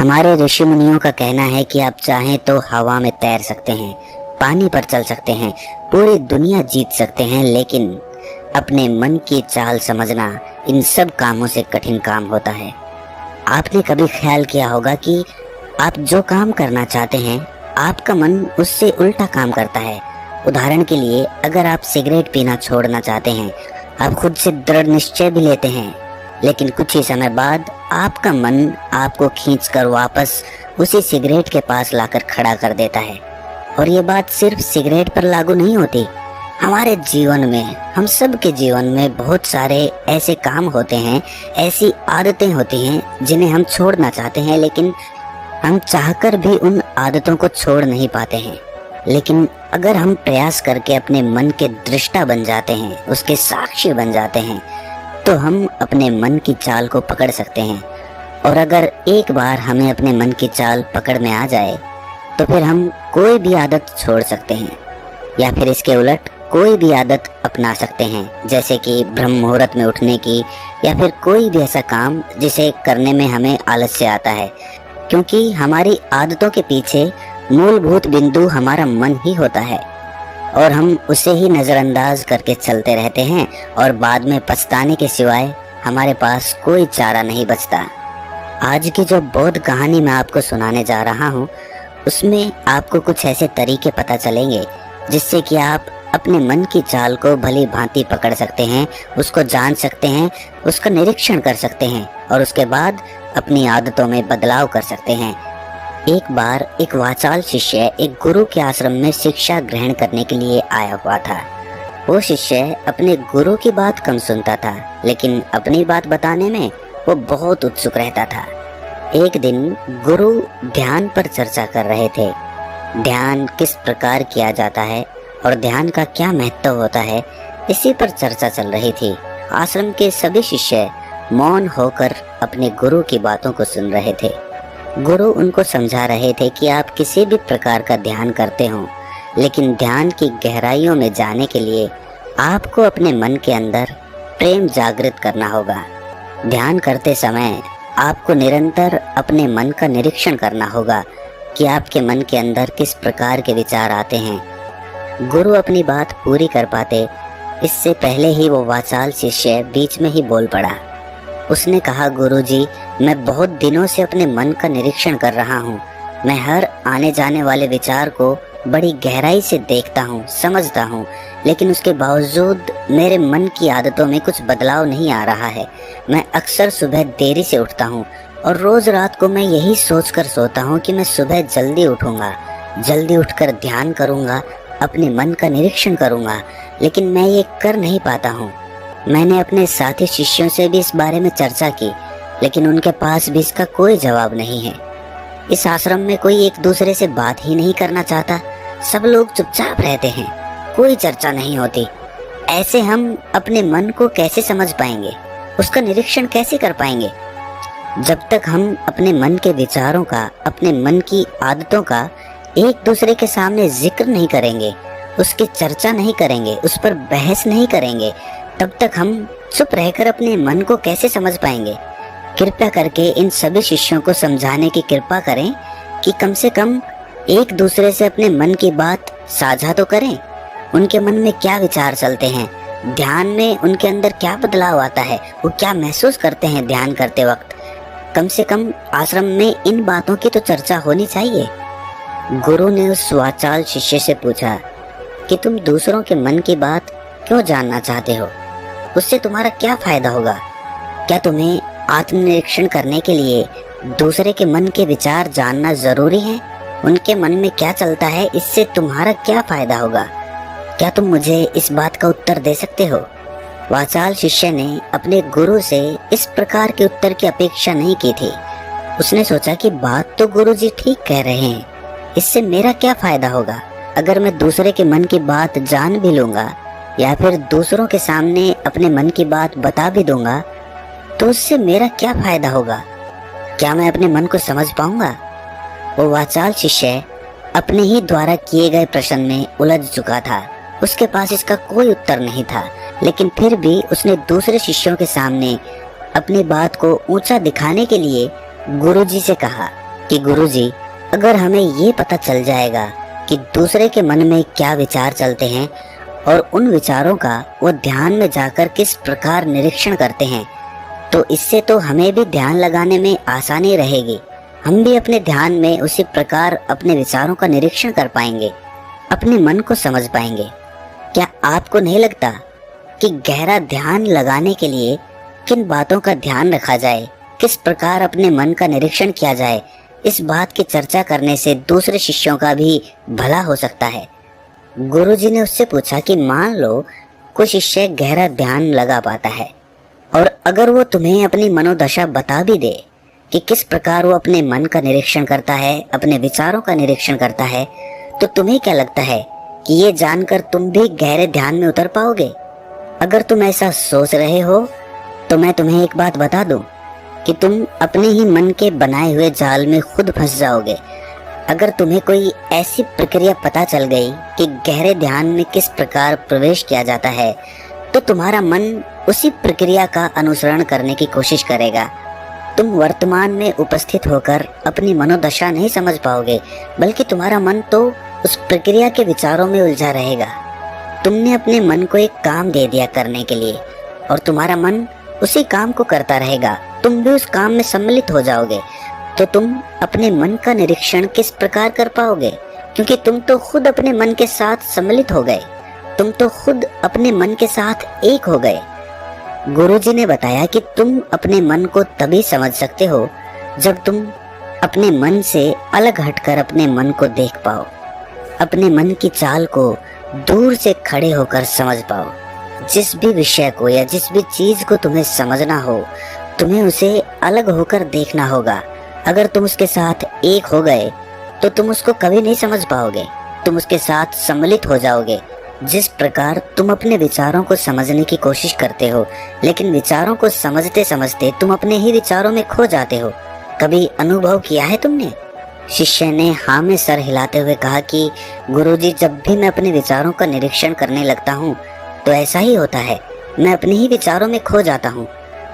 हमारे ऋषि मुनियों का कहना है कि आप चाहें तो हवा में तैर सकते हैं, पानी पर चल सकते हैं, पूरी दुनिया जीत सकते हैं, लेकिन अपने मन की चाल समझना इन सब कामों से कठिन काम होता है। आपने कभी ख्याल किया होगा कि आप जो काम करना चाहते हैं आपका मन उससे उल्टा काम करता है। उदाहरण के लिए, अगर आप सिगरेट पीना छोड़ना चाहते हैं, आप खुद से दृढ़ निश्चय भी लेते हैं, लेकिन कुछ ही समय बाद आपका मन आपको खींचकर वापस उसी सिगरेट के पास लाकर खड़ा कर देता है। और ये बात सिर्फ सिगरेट पर लागू नहीं होती। हमारे जीवन में, हम सब के जीवन में बहुत सारे ऐसे काम होते हैं, ऐसी आदतें होती हैं जिन्हें हम छोड़ना चाहते हैं, लेकिन हम चाहकर भी उन आदतों को छोड़ नहीं पाते हैं। लेकिन अगर हम प्रयास करके अपने मन के दृष्टा बन जाते हैं, उसके साक्षी बन जाते हैं, तो हम अपने मन की चाल को पकड़ सकते हैं। और अगर एक बार हमें अपने मन की चाल पकड़ में आ जाए तो फिर हम कोई भी आदत छोड़ सकते हैं, या फिर इसके उलट कोई भी आदत अपना सकते हैं, जैसे कि ब्रह्म मुहूर्त में उठने की, या फिर कोई भी ऐसा काम जिसे करने में हमें आलस्य आता है। क्योंकि हमारी आदतों के पीछे मूलभूत बिंदु हमारा मन ही होता है, और हम उसे ही नज़रअंदाज करके चलते रहते हैं, और बाद में पछताने के सिवाय हमारे पास कोई चारा नहीं बचता। आज की जो बौद्ध कहानी मैं आपको सुनाने जा रहा हूँ, उसमें आपको कुछ ऐसे तरीके पता चलेंगे जिससे कि आप अपने मन की चाल को भली भांति पकड़ सकते हैं, उसको जान सकते हैं, उसका निरीक्षण कर सकते हैं, और उसके बाद अपनी आदतों में बदलाव कर सकते हैं। एक बार एक वाचाल शिष्य एक गुरु के आश्रम में शिक्षा ग्रहण करने के लिए आया हुआ था। वो शिष्य अपने गुरु की बात कम सुनता था, लेकिन अपनी बात बताने में वो बहुत उत्सुक रहता था। एक दिन गुरु ध्यान पर चर्चा कर रहे थे। ध्यान किस प्रकार किया जाता है और ध्यान का क्या महत्व होता है, इसी पर चर्चा चल रही थी। आश्रम के सभी शिष्य मौन होकर अपने गुरु की बातों को सुन रहे थे। गुरु उनको समझा रहे थे कि आप किसी भी प्रकार का ध्यान करते हो, लेकिन ध्यान की गहराइयों में जाने के लिए आपको अपने मन के अंदर प्रेम जागृत करना होगा। ध्यान करते समय आपको निरंतर अपने मन का निरीक्षण करना होगा कि आपके मन के अंदर किस प्रकार के विचार आते हैं। गुरु अपनी बात पूरी कर पाते इससे पहले ही वो वाचाल शिष्य बीच में ही बोल पड़ा। उसने कहा, गुरुजी, मैं बहुत दिनों से अपने मन का निरीक्षण कर रहा हूँ। मैं हर आने जाने वाले विचार को बड़ी गहराई से देखता हूँ, समझता हूँ, लेकिन उसके बावजूद मेरे मन की आदतों में कुछ बदलाव नहीं आ रहा है। मैं अक्सर सुबह देरी से उठता हूँ और रोज रात को मैं यही सोचकर सोता हूँ कि मैं सुबह जल्दी उठूँगा, जल्दी उठकर ध्यान करूँगा, अपने मन का निरीक्षण करूँगा, लेकिन मैं ये कर नहीं पाता हूँ। मैंने अपने साथी शिष्यों से भी इस बारे में चर्चा की, लेकिन उनके पास भी इसका कोई जवाब नहीं है। इस आश्रम में कोई एक दूसरे से बात ही नहीं करना चाहता। सब लोग चुपचाप रहते हैं, कोई चर्चा नहीं होती। ऐसे हम अपने मन को कैसे समझ पाएंगे, उसका निरीक्षण कैसे कर पाएंगे? जब तक हम अपने मन के विचारों का, अपने मन की आदतों का एक दूसरे के सामने जिक्र नहीं करेंगे, उसकी चर्चा नहीं करेंगे, उस पर बहस नहीं करेंगे, तब तक हम चुप रहकर अपने मन को कैसे समझ पाएंगे? कृपया करके इन सभी शिष्यों को समझाने की कृपा करें कि कम से कम एक दूसरे से अपने मन की बात साझा तो करें। उनके मन में क्या विचार चलते हैं, ध्यान में उनके अंदर क्या बदलाव आता है, वो क्या महसूस करते हैं ध्यान करते वक्त। कम से कम आश्रम में इन बातों की तो चर्चा होनी चाहिए। गुरु ने उस वाचाल शिष्य से पूछा कि तुम दूसरों के मन की बात क्यों जानना चाहते हो? उससे तुम्हारा क्या फायदा होगा? क्या तुम्हें आत्मनिरीक्षण करने के लिए दूसरे के मन के विचार जानना जरूरी है? उनके मन में क्या चलता है, इससे तुम्हारा क्या फायदा होगा? क्या तुम मुझे इस बात का उत्तर दे सकते हो? वाचाल शिष्य ने अपने गुरु से इस प्रकार के उत्तर की अपेक्षा नहीं की थी। उसने सोचा कि बात तो गुरुजी ठीक कह रहे हैं, इससे मेरा क्या फायदा होगा? अगर मैं दूसरे के मन की बात जान भी लूंगा या फिर दूसरों के सामने अपने मन की बात बता भी दूंगा, तो उससे मेरा क्या फायदा होगा? क्या मैं अपने मन को समझ पाऊंगा? वो वाचाल शिष्य अपने ही द्वारा किए गए प्रश्न में उलझ चुका था। उसके पास इसका कोई उत्तर नहीं था, लेकिन फिर भी उसने दूसरे शिष्यों के सामने अपनी बात को ऊंचा दिखाने के लिए गुरुजी से कहा, कि गुरुजी, अगर हमें ये पता चल जाएगा कि दूसरे के मन में क्या विचार चलते हैं और उन विचारों का वो ध्यान में जाकर किस प्रकार निरीक्षण करते हैं, तो इससे तो हमें भी ध्यान लगाने में आसानी रहेगी। हम भी अपने ध्यान में उसी प्रकार अपने विचारों का निरीक्षण कर पाएंगे, अपने मन को समझ पाएंगे। क्या आपको नहीं लगता कि गहरा ध्यान लगाने के लिए किन बातों का ध्यान रखा जाए, किस प्रकार अपने मन का निरीक्षण किया जाए, इस बात की चर्चा करने से दूसरे शिष्यों का भी भला हो सकता है। गुरुजी ने उससे पूछा कि मान लो कोई शिष्य गहरा ध्यान लगा पाता है और अगर वो तुम्हें अपनी मनोदशा बता भी दे कि किस प्रकार वो अपने मन का निरीक्षण करता है, अपने विचारों का निरीक्षण करता है, तो तुम्हें क्या लगता है कि ये जानकर तुम भी गहरे ध्यान में उतर पाओगे? अगर तुम ऐसा सोच रहे हो तो मैं तुम्हें एक बात बता दूं कि तुम अपने ही मन के बनाए हुए जाल में खुद फंस जाओगे। अगर तुम्हें कोई ऐसी प्रक्रिया पता चल गई कि गहरे ध्यान में किस प्रकार प्रवेश किया जाता है, तो तुम्हारा मन उसी प्रक्रिया का अनुसरण करने की कोशिश करेगा। तुम वर्तमान में उपस्थित होकर अपनी मनोदशा नहीं समझ पाओगे, बल्कि तुम्हारा मन तो उस प्रक्रिया के विचारों में उलझा रहेगा। तुमने अपने मन को एक काम दे दिया करने के लिए और तुम्हारा मन उसी काम को करता रहेगा। तुम भी उस काम में सम्मिलित हो जाओगे, तो तुम अपने मन का निरीक्षण किस प्रकार कर पाओगे? क्योंकि तुम तो खुद अपने मन के साथ सम्मिलित हो गए, तुम तो खुद अपने मन के साथ एक हो गए। गुरुजी ने बताया कि तुम अपने मन को तभी समझ सकते हो जब तुम अपने मन से अलग हटकर अपने मन को देख पाओ, अपने मन की चाल को दूर से खड़े होकर समझ पाओ। जिस भी विषय को या जिस भी चीज को तुम्हें समझना हो, तुम्हें उसे अलग होकर देखना होगा। अगर तुम उसके साथ एक हो गए तो तुम उसको कभी नहीं समझ पाओगे, तुम उसके साथ सम्मिलित हो जाओगे। जिस प्रकार तुम अपने विचारों को समझने की कोशिश करते हो, लेकिन विचारों को समझते समझते तुम अपने ही विचारों में खो जाते हो, कभी अनुभव किया है तुमने? शिष्य ने हाँ में सर हिलाते हुए कहा कि गुरुजी, जब भी मैं अपने विचारों का निरीक्षण करने लगता हूँ तो ऐसा ही होता है, मैं अपने ही विचारों में खो जाता हूँ।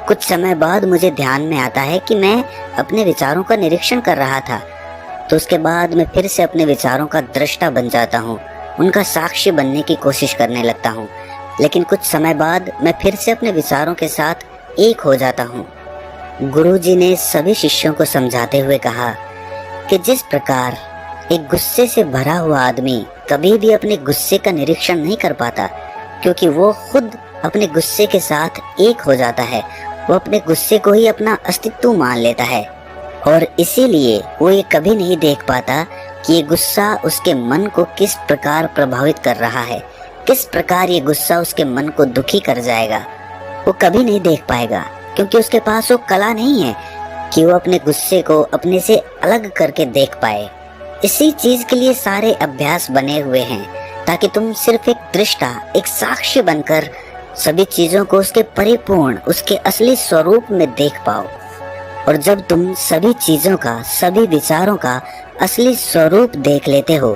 कुछ समय बाद मुझे ध्यान में आता है कि मैं अपने विचारों का निरीक्षण कर रहा था, तो उसके बाद मैं फिर से अपने विचारों का दृष्टा बन जाता हूँ, उनका साक्षी बनने की कोशिश करने लगता हूँ। लेकिन कुछ समय बाद मैं फिर से अपने विचारों के साथ एक हो जाता हूँ। गुरुजी ने सभी शिष्यों को समझाते हुए कहा कि जिस प्रकार एक गुस्से से भरा हुआ आदमी कभी भी अपने गुस्से का निरीक्षण नहीं कर पाता, क्योंकि वो खुद अपने गुस्से के साथ एक हो जाता है, वो अपने गुस्से को ही अपना अस्तित्व मान लेता है और इसीलिए वो ये कभी नहीं देख पाता कि ये गुस्सा उसके मन को किस प्रकार प्रभावित कर रहा है, किस प्रकार ये गुस्सा उसके मन को दुखी कर जाएगा। वो कभी नहीं देख पाएगा, क्योंकि उसके पास वो कला नहीं है कि वो अपने गुस्से को अपने से अलग करके देख पाए। इसी चीज के लिए सारे अभ्यास बने हुए हैं, ताकि तुम सिर्फ एक दृष्टा, एक साक्षी बनकर सभी चीजों को उसके परिपूर्ण, उसके असली स्वरूप में देख पाओ। और जब तुम सभी चीजों का, सभी विचारों का असली स्वरूप देख लेते हो,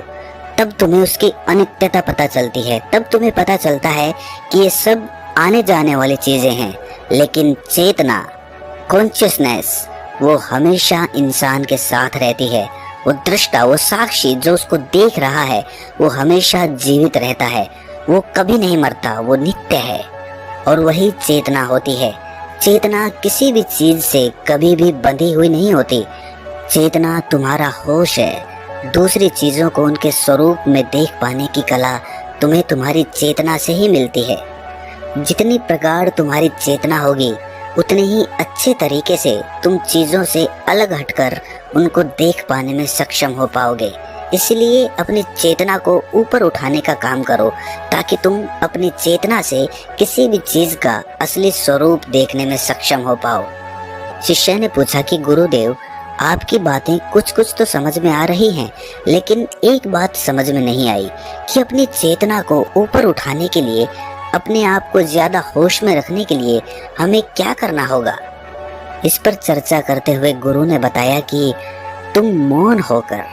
तब तुम्हें उसकी अनित्यता पता चलती है। तब तुम्हें पता चलता है कि ये सब आने जाने वाली चीजें हैं, लेकिन चेतना, कॉन्शियसनेस, वो हमेशा इंसान के साथ रहती है। वो दृष्टा, वो साक्षी जो उसको देख रहा है, वो हमेशा जीवित रहता है, वो कभी नहीं मरता, वो नित्य है। और वही चेतना होती है। चेतना किसी भी चीज से कभी भी बंधी हुई नहीं होती। चेतना तुम्हारा होश है। दूसरी चीजों को उनके स्वरूप में देख पाने की कला तुम्हें तुम्हारी चेतना से ही मिलती है। जितनी प्रगाढ़ तुम्हारी चेतना होगी, उतने ही अच्छे तरीके से तुम चीजों से अलग हटकर उनको देख पाने में सक्षम हो पाओगे। इसलिए अपनी चेतना को ऊपर उठाने का काम करो, ताकि तुम अपनी चेतना से किसी भी चीज का असली स्वरूप देखने में सक्षम हो पाओ। शिष्य ने पूछा कि गुरुदेव, आपकी बातें कुछ कुछ तो समझ में आ रही हैं, लेकिन एक बात समझ में नहीं आई कि अपनी चेतना को ऊपर उठाने के लिए, अपने आप को ज्यादा होश में रखने के लिए हमें क्या करना होगा। इस पर चर्चा करते हुए गुरु ने बताया कि तुम मौन होकर,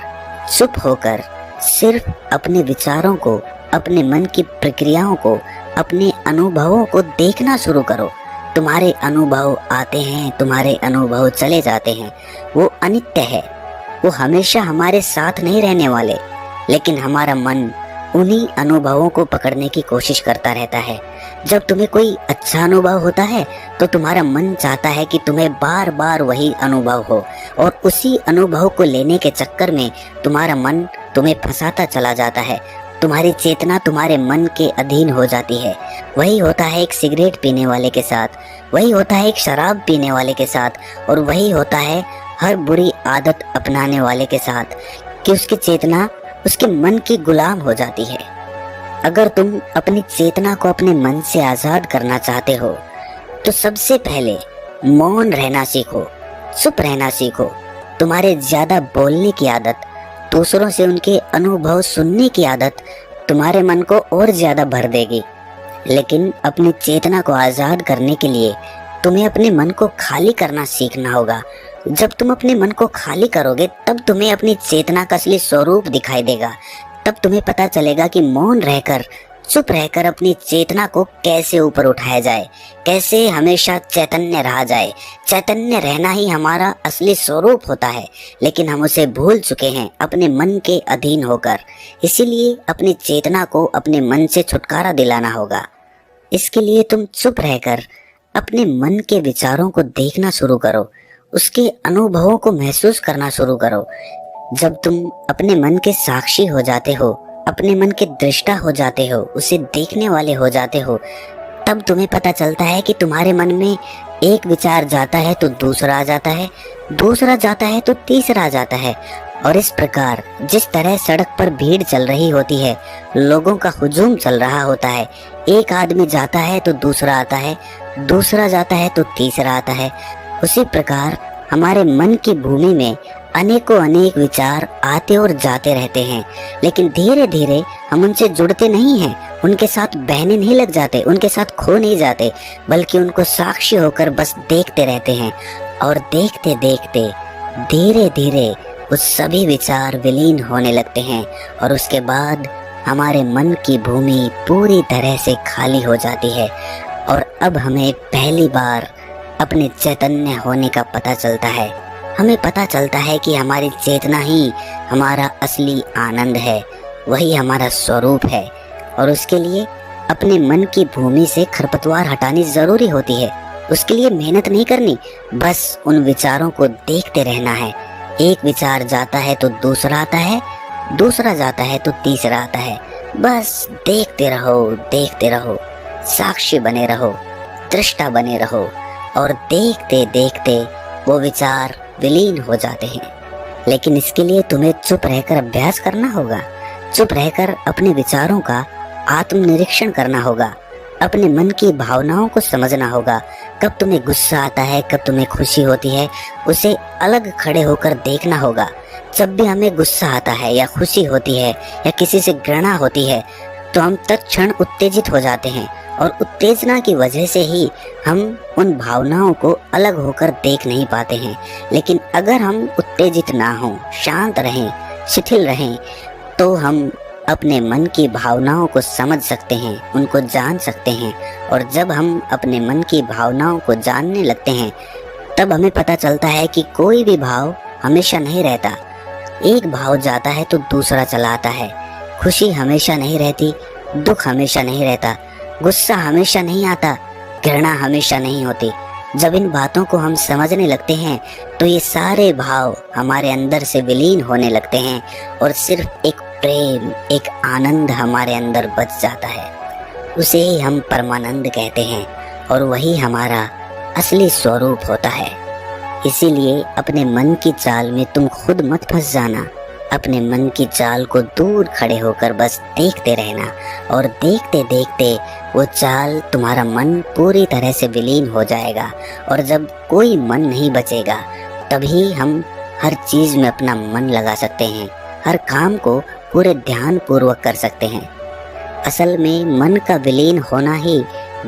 चुप होकर सिर्फ अपने विचारों को, अपने मन की प्रक्रियाओं को, अपने अनुभवों को देखना शुरू करो। तुम्हारे अनुभव आते हैं, तुम्हारे अनुभव चले जाते हैं, वो अनित्य है। वो हमेशा हमारे साथ नहीं रहने वाले, लेकिन हमारा मन उन्हीं अनुभवों को पकड़ने की कोशिश करता रहता है। जब तुम्हें कोई अच्छा अनुभव होता है तो तुम्हारा मन चाहता है कि तुम्हें बार बार वही अनुभव हो, और उसी अनुभव को लेने के चक्कर में तुम्हारा मन तुम्हें फंसाता चला जाता है। तुम्हारी चेतना तुम्हारे मन के अधीन हो जाती है। वही होता है एक सिगरेट पीने वाले के साथ, वही होता है एक शराब पीने वाले के साथ, और वही होता है हर बुरी आदत अपनाने वाले के साथ, कि उसकी चेतना उसके मन की गुलाम हो जाती है। अगर तुम अपनी चेतना को अपने मन से आजाद करना चाहते हो तो सबसे पहले मौन रहना सीखो, चुप रहना सीखो। तुम्हारे ज्यादा बोलने की आदत, दूसरों से उनके अनुभव सुनने की आदत तुम्हारे मन को और ज्यादा भर देगी। लेकिन अपनी चेतना को आजाद करने के लिए तुम्हें अपने मन को खाली करना सीखना होगा। जब तुम अपने मन को खाली करोगे तब तुम्हें अपनी चेतना का असली स्वरूप दिखाई देगा। तब तुम्हें पता चलेगा कि मौन रहकर, चुप रहकर अपनी चेतना को कैसे ऊपर उठाया जाए, कैसे हमेशा चैतन्य रहा जाए। चैतन्य रहना ही हमारा असली स्वरूप होता है, लेकिन हम उसे भूल चुके हैं अपने मन के अधीन होकर। इसीलिए अपनी चेतना को अपने मन से छुटकारा दिलाना होगा। इसके लिए तुम चुप रहकर अपने मन के विचारों को देखना शुरू करो, उसके अनुभवों को महसूस करना शुरू करो। जब तुम अपने मन के साक्षी हो जाते हो, अपने मन के दृष्टा हो जाते हो, उसे देखने वाले हो जाते हो, तब तुम्हें पता चलता है कि तुम्हारे मन में एक विचार जाता है तो दूसरा आ जाता है, दूसरा जाता है तो तीसरा आ जाता है। और इस प्रकार जिस तरह सड़क पर भीड़ चल रही होती है, लोगों का हुजूम चल रहा होता है, एक आदमी जाता है तो दूसरा आता है, दूसरा जाता है तो तीसरा आता है, उसी प्रकार हमारे मन की भूमि में अनेकों अनेक विचार आते और जाते रहते हैं। लेकिन धीरे धीरे हम उनसे जुड़ते नहीं हैं, उनके साथ बहने नहीं लग जाते, उनके साथ खो नहीं जाते, बल्कि उनको साक्षी होकर बस देखते रहते हैं। और देखते देखते धीरे धीरे उस सभी विचार विलीन होने लगते हैं, और उसके बाद हमारे मन की भूमि पूरी तरह से खाली हो जाती है। और अब हमें पहली बार अपने चैतन्य होने का पता चलता है। हमें पता चलता है कि हमारी चेतना ही हमारा असली आनंद है, वही हमारा स्वरूप है। और उसके लिए अपने मन की भूमि से खरपतवार हटानी जरूरी होती है। उसके लिए मेहनत नहीं करनी, बस उन विचारों को देखते रहना है। एक विचार जाता है तो दूसरा आता है, दूसरा जाता है तो तीसरा आता है। बस देखते रहो, देखते रहो, साक्षी बने रहो, दृष्टा बने रहो, और देखते देखते वो विचार विलीन हो जाते हैं। लेकिन इसके लिए तुम्हें चुप रहकर अभ्यास करना होगा, चुप रहकर अपने विचारों का आत्मनिरीक्षण करना होगा, अपने मन की भावनाओं को समझना होगा। कब तुम्हें गुस्सा आता है, कब तुम्हें खुशी होती है, उसे अलग खड़े होकर देखना होगा। जब भी हमें गुस्सा आता है या खुशी होती है या किसी से घृणा होती है तो हम तत्क्षण उत्तेजित हो जाते हैं, और उत्तेजना की वजह से ही हम उन भावनाओं को अलग होकर देख नहीं पाते हैं। लेकिन अगर हम उत्तेजित ना हों, शांत रहें, शिथिल रहें, तो हम अपने मन की भावनाओं को समझ सकते हैं, उनको जान सकते हैं। और जब हम अपने मन की भावनाओं को जानने लगते हैं तब हमें पता चलता है कि कोई भी भाव हमेशा नहीं रहता। एक भाव जाता है तो दूसरा चला आता है। खुशी हमेशा नहीं रहती, दुख हमेशा नहीं रहता, गुस्सा हमेशा नहीं आता, घृणा हमेशा नहीं होती। जब इन बातों को हम समझने लगते हैं तो ये सारे भाव हमारे अंदर से विलीन होने लगते हैं, और सिर्फ एक प्रेम, एक आनंद हमारे अंदर बच जाता है। उसे ही हम परमानंद कहते हैं, और वही हमारा असली स्वरूप होता है। इसीलिए अपने मन की चाल में तुम खुद मत फंस जाना। अपने मन की चाल को दूर खड़े होकर बस देखते रहना, और देखते देखते वो चाल, तुम्हारा मन पूरी तरह से विलीन हो जाएगा। और जब कोई मन नहीं बचेगा तभी हम हर चीज में अपना मन लगा सकते हैं, हर काम को पूरे ध्यान पूर्वक कर सकते हैं। असल में मन का विलीन होना ही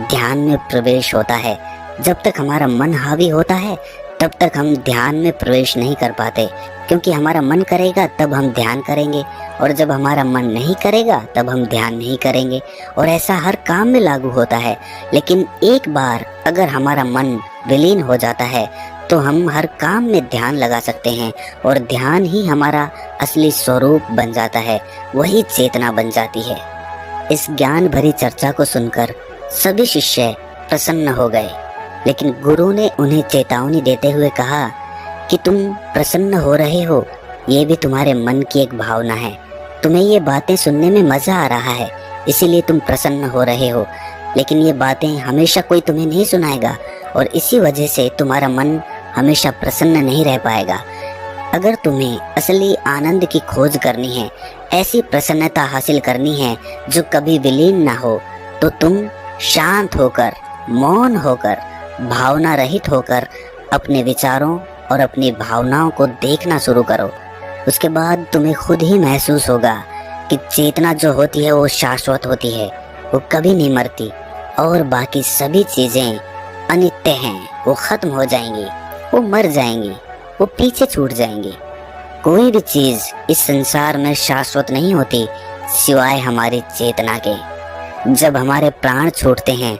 ध्यान में प्रवेश होता है। जब तक हमारा मन हावी होता है तब तक हम ध्यान में प्रवेश नहीं कर पाते, क्योंकि हमारा मन करेगा तब हम ध्यान करेंगे, और जब हमारा मन नहीं करेगा तब हम ध्यान नहीं करेंगे। और ऐसा हर काम में लागू होता है। लेकिन एक बार अगर हमारा मन विलीन हो जाता है तो हम हर काम में ध्यान लगा सकते हैं और ध्यान ही हमारा असली स्वरूप बन जाता है, वही चेतना बन जाती है। इस ज्ञान भरी चर्चा को सुनकर सभी शिष्य प्रसन्न हो गए, लेकिन गुरु ने उन्हें चेतावनी देते हुए कहा कि तुम प्रसन्न हो रहे हो, ये भी तुम्हारे मन की एक भावना है। तुम्हें ये बातें सुनने में मजा आ रहा है, इसीलिए तुम प्रसन्न हो रहे हो, लेकिन ये बातें हमेशा कोई तुम्हें नहीं सुनाएगा और इसी वजह से तुम्हारा मन हमेशा प्रसन्न नहीं रह पाएगा। अगर तुम्हें असली आनंद की खोज करनी है, ऐसी प्रसन्नता हासिल करनी है जो कभी विलीन ना हो, तो तुम शांत होकर, मौन होकर, भावना रहित होकर अपने विचारों और अपनी भावनाओं को देखना शुरू करो। उसके बाद तुम्हें खुद ही महसूस होगा कि चेतना जो होती है वो शाश्वत होती है, वो कभी नहीं मरती और बाकी सभी चीजें अनित्य हैं, वो खत्म हो जाएंगी, वो मर जाएंगी, वो पीछे छूट जाएंगी। कोई भी चीज इस संसार में शाश्वत नहीं होती सिवाय हमारी चेतना के। जब हमारे प्राण छूटते हैं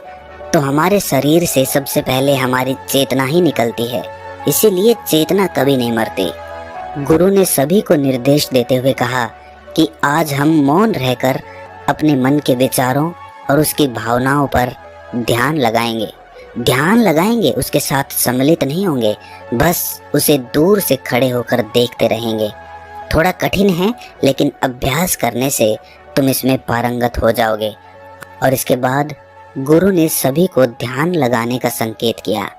तो हमारे शरीर से सबसे पहले हमारी चेतना ही निकलती है, इसीलिए चेतना कभी नहीं मरती। गुरु ने सभी को निर्देश देते हुए कहा कि आज हम मौन रहकर अपने मन के विचारों और उसकी भावनाओं पर ध्यान लगाएंगे, उसके साथ सम्मिलित नहीं होंगे, बस उसे दूर से खड़े होकर देखते रहेंगे। थोड़ा कठिन है, लेकिन अभ्यास करने से तुम इसमें पारंगत हो जाओगे। और इसके बाद गुरु ने सभी को ध्यान लगाने का संकेत किया।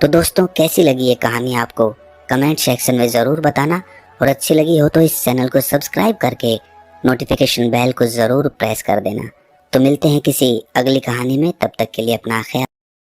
तो दोस्तों, कैसी लगी ये कहानी आपको? कमेंट सेक्शन में ज़रूर बताना, और अच्छी लगी हो तो इस चैनल को सब्सक्राइब करके नोटिफिकेशन बेल को ज़रूर प्रेस कर देना। तो मिलते हैं किसी अगली कहानी में, तब तक के लिए अपना ख्याल